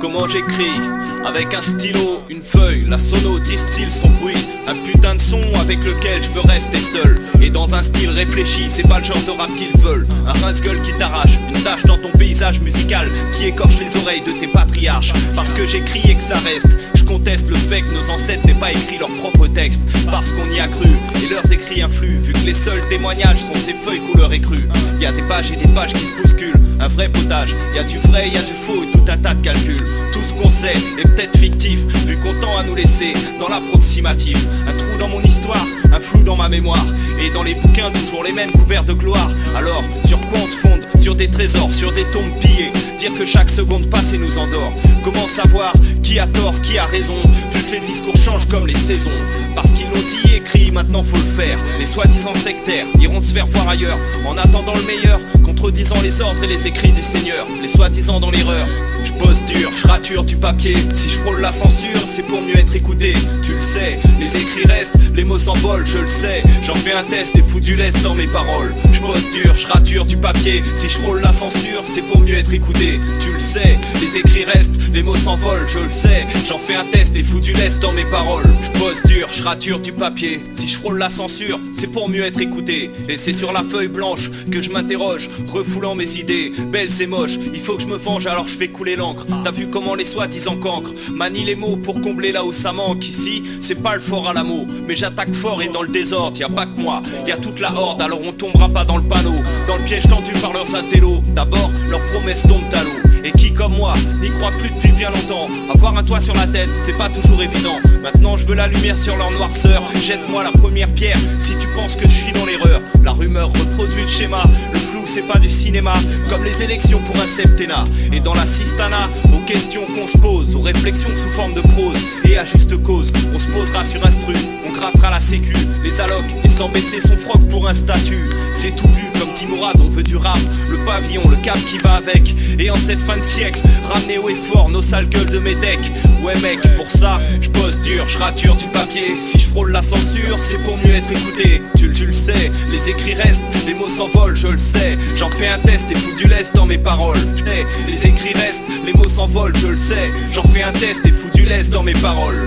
Comment j'écris, avec un stylo, une feuille, la sono distille son bruit. Un putain de son avec lequel je veux rester seul. Et dans un style réfléchi, c'est pas le genre de rap qu'ils veulent. Un rince-gueule qui t'arrache, une tache dans ton paysage musical qui écorche les oreilles de tes patriarches. Parce que j'écris et que ça reste, je conteste le fait que nos ancêtres n'aient pas écrit leur propre texte. Parce qu'on y a cru, et leurs écrits influent. Vu que les seuls témoignages sont ces feuilles couleur écrue. Y'a des pages et des pages qui se bousculent, un vrai potage. Y'a du vrai, y'a du faux et tout un tas de calculs. Tout ce qu'on sait est peut-être fictif, vu qu'on tend à nous laisser dans l'approximatif. Un trou dans mon histoire, un flou dans ma mémoire. Et dans les bouquins, toujours les mêmes couverts de gloire. Alors, sur quoi on se fonde? Sur des trésors, sur des tombes pillées. Dire que chaque seconde passée nous endort. Comment savoir qui a tort, qui a raison, vu que les discours changent comme les saisons. Parce qu'ils l'ont dit et écrit, maintenant faut le faire. Les soi-disant sectaires iront se faire voir ailleurs, en attendant le meilleur, contredisant les ordres et les écrits du Seigneur. Les soi-disant dans l'erreur, je bosse dur, je rature du papier. Si je frôle la censure, c'est pour mieux être écouté. Tu le sais, les écrits restent, les mots s'envolent, je le sais. J'en fais un test et fous du lest dans mes paroles. Je bosse dur, je rature du papier. Si je frôle la censure, c'est pour mieux être écouté. Tu le sais, les écrits restent, les mots s'envolent, je le sais. J'en fais un test et fous du lest dans mes paroles. Je bosse dur, je rature du papier. Si je frôle la censure, c'est pour mieux être écouté. Et c'est sur la feuille blanche que je m'interroge, refoulant mes idées, belles et moches. Il faut que je me venge, alors je fais couler l'encre. T'as vu comment les soi-disant cancres manient les mots pour combler là où ça manque. Ici, c'est pas le fort à l'amour, mais j'attaque fort et dans le désordre. Y'a pas que moi, y'a toute la horde, alors on tombera pas dans le panneau, dans le piège tendu par leurs intellos. D'abord, leurs promesses tombent à l'eau. Et qui comme moi n'y croit plus depuis bien longtemps. Avoir un toit sur la tête, c'est pas toujours évident. Maintenant je veux la lumière sur leur noirceur. Jette-moi la première pierre si tu penses que je suis dans l'erreur. La rumeur reproduit le schéma. Le flou c'est pas du cinéma, comme les élections pour un septennat. Et dans la cistana, aux questions qu'on se pose, aux réflexions sous forme de prose. Et à juste cause, on se posera sur un stru, on grattera la sécu, les allocs, et sans baisser son froc pour un statut. C'est tout vu comme Timorad, on veut du rap, le pavillon, le cap qui va avec. Et en cette fin de siècle, ramener haut et fort nos sales gueules de mes decks. Ouais mec, pour ça, je bosse dur, je rature du papier. Si je frôle la censure, c'est pour mieux être écouté. Tu le sais, les écrits restent, les mots s'envolent, je le sais. J'en fais un test et fous du lest dans mes paroles. Les écrits restent, les mots s'envolent, je le sais. J'en fais un test et fous du lest dans mes paroles.